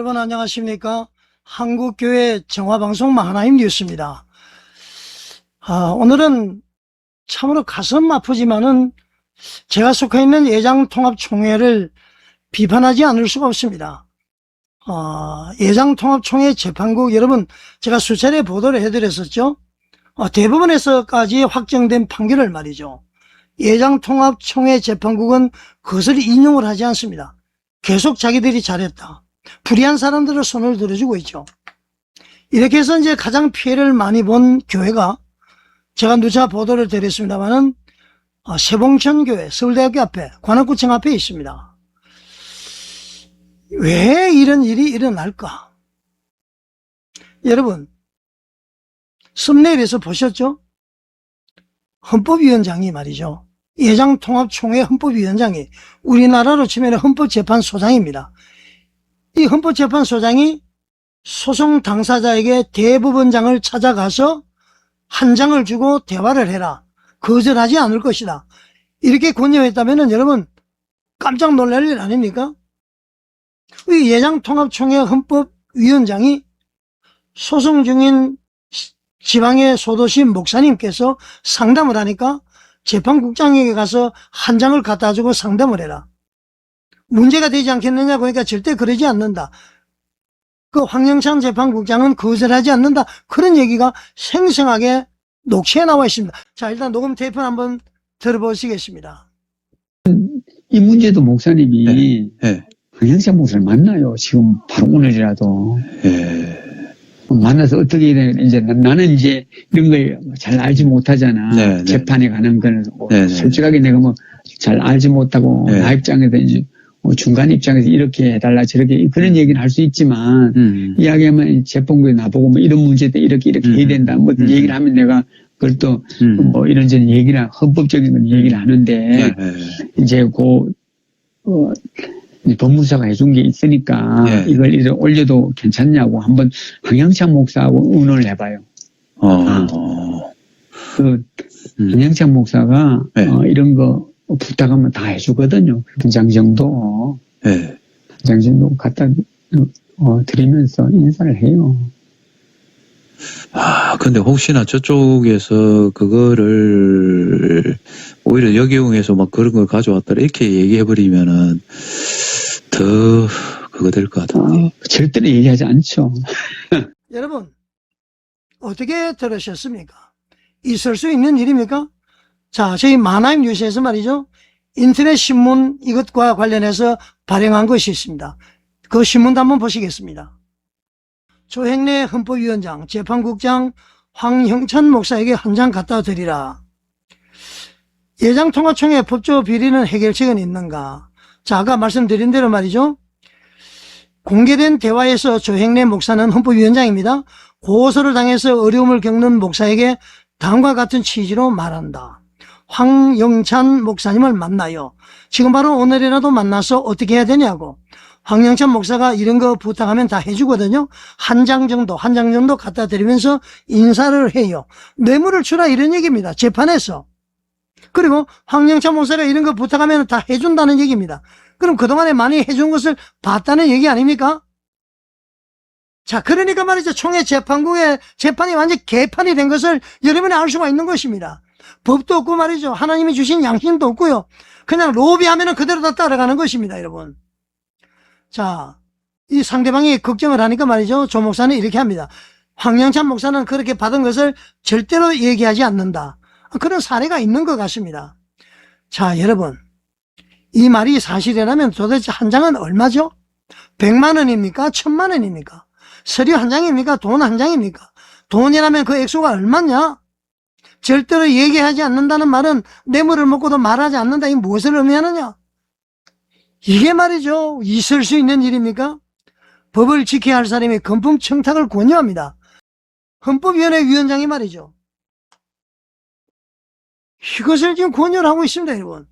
여러분 안녕하십니까? 한국교회 정화방송 하나님 뉴스입니다. 오늘은 참으로 가슴 아프지만은 제가 속해 있는 예장통합총회를 비판하지 않을 수가 없습니다. 예장통합총회 재판국 여러분 제가 수차례 보도를 해드렸었죠. 대법원에서까지 확정된 판결을 말이죠. 예장통합총회 재판국은 그것을 인용을 하지 않습니다. 계속 자기들이 잘했다. 불의한 사람들을 손을 들어주고 있죠. 이렇게 해서 이제 가장 피해를 많이 본 교회가 제가 누차 보도를 드렸습니다만은 세봉천교회 서울대학교 앞에 관악구청 앞에 있습니다. 왜 이런 일이 일어날까? 여러분 썸네일에서 보셨죠? 헌법위원장이 말이죠. 예장통합총회 헌법위원장이 우리나라로 치면 헌법재판소장입니다. 이 헌법재판소장이 소송 당사자에게 대법원장을 찾아가서 한 장을 주고 대화를 해라. 거절하지 않을 것이다. 이렇게 권유했다면 여러분 깜짝 놀랄 일 아닙니까? 이 예장통합총회 헌법위원장이 소송 중인 지방의 소도시 목사님께서 상담을 하니까 재판국장에게 가서 한 장을 갖다 주고 상담을 해라. 문제가 되지 않겠느냐 그러니까 절대 그러지 않는다. 그 황영찬 재판국장은 거절하지 않는다. 그런 얘기가 생생하게 녹취에 나와 있습니다. 자, 일단 녹음 테이프 한번 들어보시겠습니다. 이 문제도 목사님이 황영찬 목사를 만나요. 지금 바로 오늘이라도. 만나서 어떻게 해야 되나. 이제 나는 이제 이런 걸 잘 알지 못하잖아. 재판에 관한 건 솔직하게 내가 뭐 잘 알지 못하고 나 입장에서 이제 중간 입장에서 이렇게 해달라 저렇게 그런 얘기는 할 수 있지만 이야기하면 재판부에 나보고 뭐 이런 문제 때 이렇게 해야 된다 뭐 얘기를 하면 내가 그걸 또 뭐 이런저런 얘기를 헌법적인 건 얘기를 하는데 이제 법무사가 해준 게 있으니까 이걸 이제 올려도 괜찮냐고 한번 황영찬 목사하고 의논을 해봐요. 황영찬 목사가 이런 거 부탁하면 다 해주거든요. 한 장 정도. 한 장 정도 갖다 드리면서 인사를 해요. 근데 혹시나 저쪽에서 그거를 오히려 역이용해서 막 그런 걸 가져왔더라 이렇게 얘기해버리면은 더 그거 될 것 같은데. 절대로 얘기하지 않죠. 여러분 어떻게 들으셨습니까? 있을 수 있는 일입니까? 자, 저희 만화임 뉴스에서 말이죠. 인터넷 신문 이것과 관련해서 발행한 것이 있습니다. 그 신문도 한번 보시겠습니다. 조행래 헌법위원장, 재판국장 황형찬 목사에게 한 장 갖다 드리라. 예장통합총회 법조 비리는 해결책은 있는가? 자, 아까 말씀드린 대로 말이죠. 공개된 대화에서 조행래 목사는 헌법위원장입니다. 고소를 당해서 어려움을 겪는 목사에게 다음과 같은 취지로 말한다. 황영찬 목사님을 만나요. 지금 바로 오늘이라도 만나서 어떻게 해야 되냐고. 황영찬 목사가 이런 거 부탁하면 다 해주거든요. 한 장 정도 갖다 드리면서 인사를 해요. 뇌물을 주라 이런 얘기입니다. 재판에서. 그리고 황영찬 목사가 이런 거 부탁하면 다 해준다는 얘기입니다. 그럼 그동안에 많이 해준 것을 봤다는 얘기 아닙니까? 자, 그러니까 말이죠. 총회 재판국의 재판이 완전 개판이 된 것을 여러분이 알 수가 있는 것입니다. 법도 없고 말이죠. 하나님이 주신 양심도 없고요. 그냥 로비하면은 그대로 다 따라가는 것입니다, 여러분. 자, 이 상대방이 걱정을 하니까 말이죠. 조 목사는 이렇게 합니다. 황영찬 목사는 그렇게 받은 것을 절대로 얘기하지 않는다. 그런 사례가 있는 것 같습니다. 자, 여러분. 이 말이 사실이라면 도대체 한 장은 얼마죠? 100만 원입니까? 1000만 원입니까? 서류 한 장입니까? 돈 한 장입니까? 돈이라면 그 액수가 얼마냐? 절대로 얘기하지 않는다는 말은 뇌물을 먹고도 말하지 않는다. 이 무엇을 의미하느냐? 이게 말이죠. 있을 수 있는 일입니까? 법을 지켜야 할 사람이 건풍청탁을 권유합니다. 헌법위원회 위원장이 말이죠. 이것을 지금 권유를 하고 있습니다, 여러분.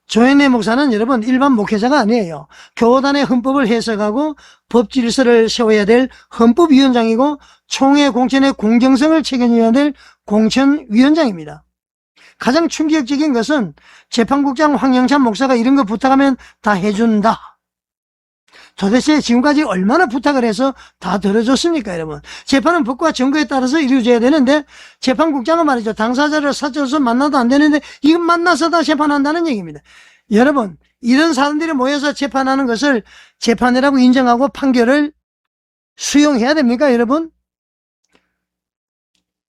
조현래 목사는 여러분 일반 목회자가 아니에요. 교단의 헌법을 해석하고 법 질서를 세워야 될 헌법위원장이고 총회 공천의 공정성을 책임져야 될 공천위원장입니다. 가장 충격적인 것은 재판국장 황영찬 목사가 이런 거 부탁하면 다 해준다. 도대체 지금까지 얼마나 부탁을 해서 다 들어줬습니까, 여러분? 재판은 법과 증거에 따라서 이루어져야 되는데, 재판국장은 말이죠. 당사자를 사적으로 만나도 안 되는데, 이건 만나서 다 재판한다는 얘기입니다. 여러분, 이런 사람들이 모여서 재판하는 것을 재판이라고 인정하고 판결을 수용해야 됩니까, 여러분?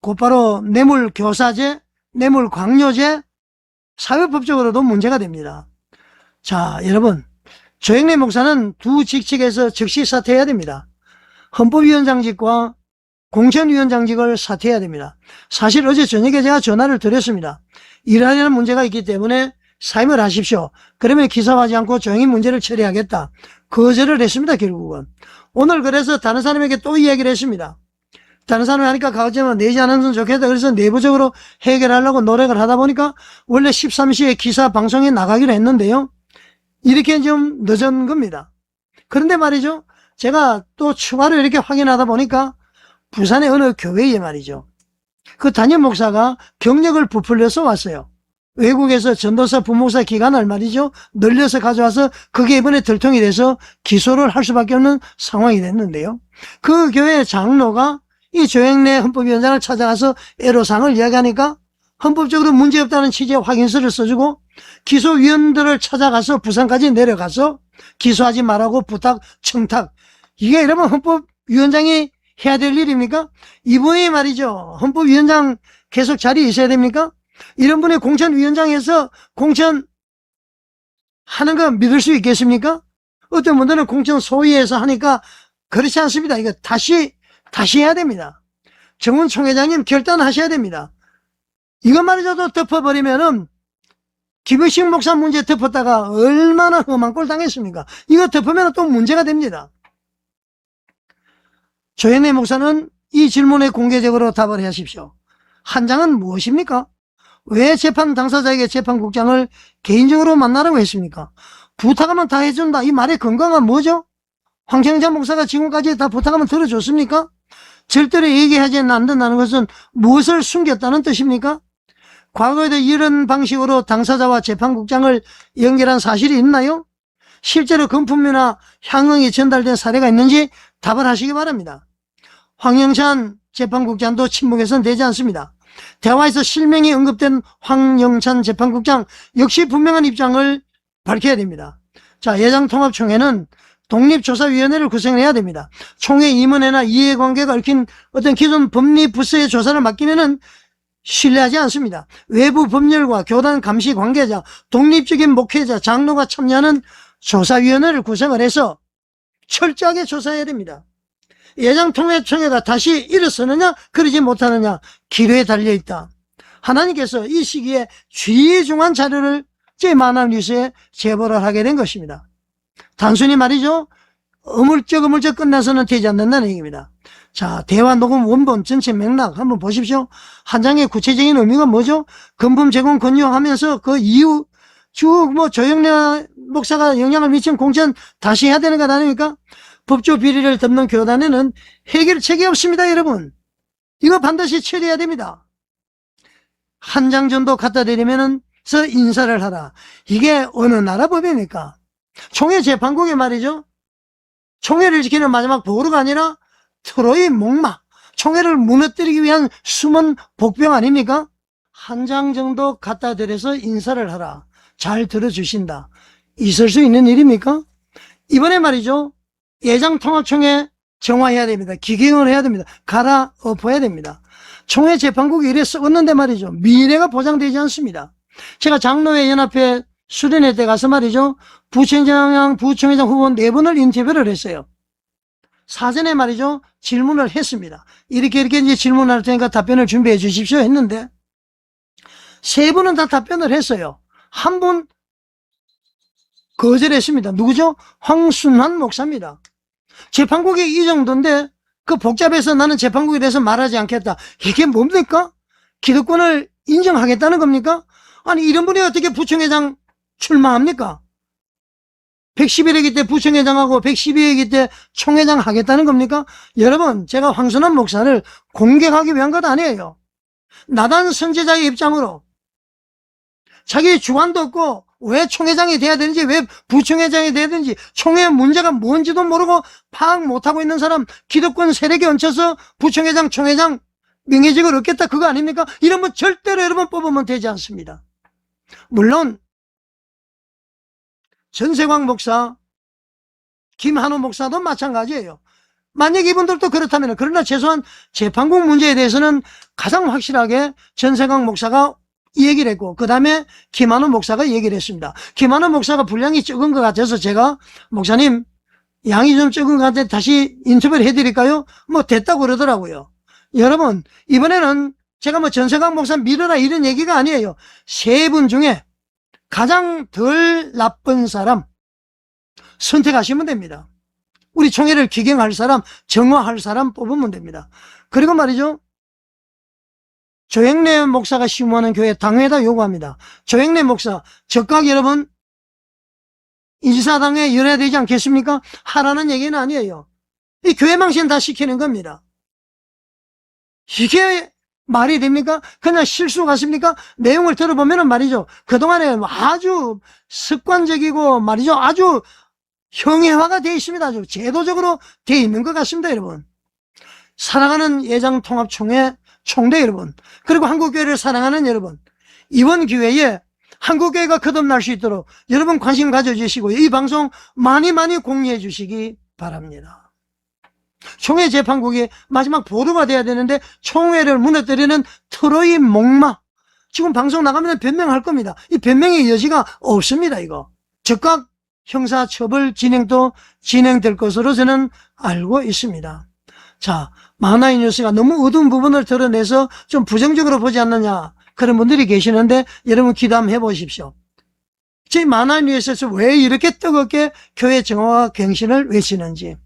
곧바로 뇌물교사제, 뇌물광료제, 사회법적으로도 문제가 됩니다. 자, 여러분, 조영래 목사는 두 직책에서 즉시 사퇴해야 됩니다. 헌법위원장직과 공천위원장직을 사퇴해야 됩니다. 사실 어제 저녁에 제가 전화를 드렸습니다. 일하려는 문제가 있기 때문에 사임을 하십시오. 그러면 기사하지 않고 조용히 문제를 처리하겠다. 거절을 했습니다, 결국은. 오늘 그래서 다른 사람에게 또 이야기를 했습니다. 다른 사람이 하니까 가급적이면 내지 않으면 좋겠다. 그래서 내부적으로 해결하려고 노력을 하다 보니까 원래 13시에 기사 방송에 나가기로 했는데요. 이렇게 좀 늦은 겁니다. 그런데 말이죠. 제가 또 추가로 이렇게 확인하다 보니까 부산의 어느 교회에 말이죠. 그 담임 목사가 경력을 부풀려서 왔어요. 외국에서 전도사 부목사 기간을 말이죠. 늘려서 가져와서 그게 이번에 들통이 돼서 기소를 할 수밖에 없는 상황이 됐는데요. 그 교회 장로가 이 조영래 헌법위원장을 찾아가서 애로사항을 이야기하니까 헌법적으로 문제없다는 취지의 확인서를 써주고 기소위원들을 찾아가서 부산까지 내려가서 기소하지 말라고 부탁, 청탁. 이게 여러분 헌법위원장이 해야 될 일입니까? 이분이 말이죠. 헌법위원장 계속 자리에 있어야 됩니까? 이런 분이 공천위원장에서 공천하는 거 믿을 수 있겠습니까? 어떤 분들은 공천 소위에서 하니까 그렇지 않습니다. 이거 다시 해야 됩니다. 정훈 총회장님 결단하셔야 됩니다. 이것 말이라도 덮어버리면은 김의식 목사 문제 덮었다가 얼마나 험한 꼴 당했습니까? 이거 덮으면 또 문제가 됩니다. 조현래 목사는 이 질문에 공개적으로 답을 하십시오. 한장은 무엇입니까? 왜 재판 당사자에게 재판국장을 개인적으로 만나라고 했습니까? 부탁하면 다 해준다. 이 말의 근거가 뭐죠? 황청자 목사가 지금까지 다 부탁하면 들어줬습니까? 절대로 얘기하지 않는다는 것은 무엇을 숨겼다는 뜻입니까? 과거에도 이런 방식으로 당사자와 재판국장을 연결한 사실이 있나요? 실제로 금품이나 향응이 전달된 사례가 있는지 답을 하시기 바랍니다. 황영찬 재판국장도 침묵해서는 되지 않습니다. 대화에서 실명이 언급된 황영찬 재판국장 역시 분명한 입장을 밝혀야 됩니다. 자, 예장통합총회는 독립조사위원회를 구성해야 됩니다. 총회 임원회나 이해관계가 얽힌 어떤 기존 법리부서의 조사를 맡기면은 신뢰하지 않습니다. 외부 법률과 교단 감시 관계자, 독립적인 목회자, 장로가 참여하는 조사위원회를 구성을 해서 철저하게 조사해야 됩니다. 예장통합총회가 다시 일어서느냐 그러지 못하느냐 기로에 달려있다. 하나님께서 이 시기에 귀중한 자료를 제 만화 뉴스에 제보를 하게 된 것입니다. 단순히 말이죠. 어물쩍 끝나서는 되지 않는다는 얘기입니다. 자, 대화 녹음 원본 전체 맥락 한번 보십시오. 한 장의 구체적인 의미가 뭐죠? 금품 제공 권유하면서 그 이후 쭉 조영래 목사가 영향을 미친 공천 다시 해야 되는 것 아닙니까? 법조 비리를 덮는 교단에는 해결책이 없습니다, 여러분. 이거 반드시 처리해야 됩니다. 한 장 정도 갖다 드리면서 인사를 하라. 이게 어느 나라 법입니까? 총회 재판국에 말이죠. 총회를 지키는 마지막 보루가 아니라 트로이 목마, 총회를 무너뜨리기 위한 숨은 복병 아닙니까? 한 장 정도 갖다 드려서 인사를 하라. 잘 들어주신다. 있을 수 있는 일입니까? 이번에 말이죠. 예장통합총회 정화해야 됩니다. 기경을 해야 됩니다. 갈아엎어야 됩니다. 총회 재판국이 이래 썩었는데 말이죠. 미래가 보장되지 않습니다. 제가 장로회 연합회 수련회 때 가서 말이죠. 부총회장 후보 4분을 인터뷰를 했어요. 사전에 말이죠. 질문을 했습니다. 이렇게 이제 질문할 테니까 답변을 준비해 주십시오 했는데 3분은 다 답변을 했어요. 한 분 거절했습니다. 누구죠? 황순환 목사입니다. 재판국이 이 정도인데 그 복잡해서 나는 재판국에 대해서 말하지 않겠다. 이게 뭡니까? 기득권을 인정하겠다는 겁니까? 아니 이런 분이 어떻게 부총회장 출마합니까? 111회기 때 부총회장하고 112회기 때 총회장 하겠다는 겁니까? 여러분, 제가 황순환 목사를 공격하기 위한 것 아니에요. 나단 선제자의 입장으로 자기 주관도 없고 왜 총회장이 돼야 되는지, 왜 부총회장이 돼야 되는지, 총회 문제가 뭔지도 모르고 파악 못하고 있는 사람, 기득권 세력에 얹혀서 부총회장, 총회장 명예직을 얻겠다, 그거 아닙니까? 이러면 절대로 여러분 뽑으면 되지 않습니다. 물론 전세광 목사, 김한호 목사도 마찬가지예요. 만약 이분들도 그렇다면, 그러나 최소한 재판국 문제에 대해서는 가장 확실하게 전세광 목사가 얘기를 했고, 그 다음에 김한호 목사가 얘기를 했습니다. 김한호 목사가 분량이 적은 것 같아서 제가, 목사님 양이 좀 적은 것 같아서 다시 인터뷰를 해드릴까요? 뭐 됐다고 그러더라고요. 여러분, 이번에는 제가 뭐 전세광 목사 믿어라 이런 얘기가 아니에요. 세 분 중에 가장 덜 나쁜 사람 선택하시면 됩니다. 우리 총회를 기경할 사람, 정화할 사람 뽑으면 됩니다. 그리고 말이죠, 조영래 목사가 심무하는 교회 당회에다 요구합니다. 조영래 목사, 적각 여러분 인사당에 열어야 되지 않겠습니까? 하라는 얘기는 아니에요. 이 교회 망신 다 시키는 겁니다. 이게 말이 됩니까? 그냥 실수 같습니까? 내용을 들어보면은 말이죠, 그동안에 아주 습관적이고 말이죠, 아주 형해화가 되어 있습니다. 아주 제도적으로 되어 있는 것 같습니다, 여러분. 사랑하는 예장통합총회 총대 여러분, 그리고 한국교회를 사랑하는 여러분, 이번 기회에 한국교회가 거듭날 수 있도록 여러분 관심 가져주시고 이 방송 많이 공유해 주시기 바랍니다. 총회 재판국이 마지막 보루가 돼야 되는데 총회를 무너뜨리는 트로이 목마, 지금 방송 나가면 변명할 겁니다. 이 변명의 여지가 없습니다. 이거 즉각 형사처벌 진행도 진행될 것으로 저는 알고 있습니다. 자, 만화의 뉴스가 너무 어두운 부분을 드러내서 좀 부정적으로 보지 않느냐, 그런 분들이 계시는데 여러분 기도 한번 해보십시오. 제 만화의 뉴스에서 왜 이렇게 뜨겁게 교회 정화와 갱신을 외치는지,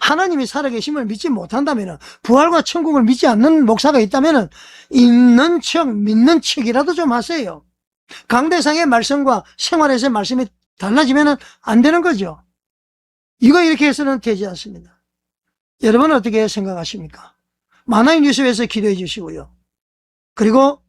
하나님이 살아계심을 믿지 못한다면, 부활과 천국을 믿지 않는 목사가 있다면 있는 척 믿는 척이라도 좀 하세요. 강대상의 말씀과 생활에서의 말씀이 달라지면 안 되는 거죠. 이거 이렇게 해서는 되지 않습니다. 여러분은 어떻게 생각하십니까? 만화의 뉴스에서 기도해 주시고요. 그리고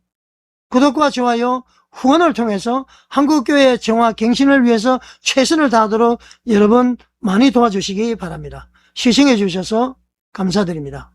구독과 좋아요, 후원을 통해서 한국교회 정화 갱신을 위해서 최선을 다하도록 여러분 많이 도와주시기 바랍니다. 시청해 주셔서 감사드립니다.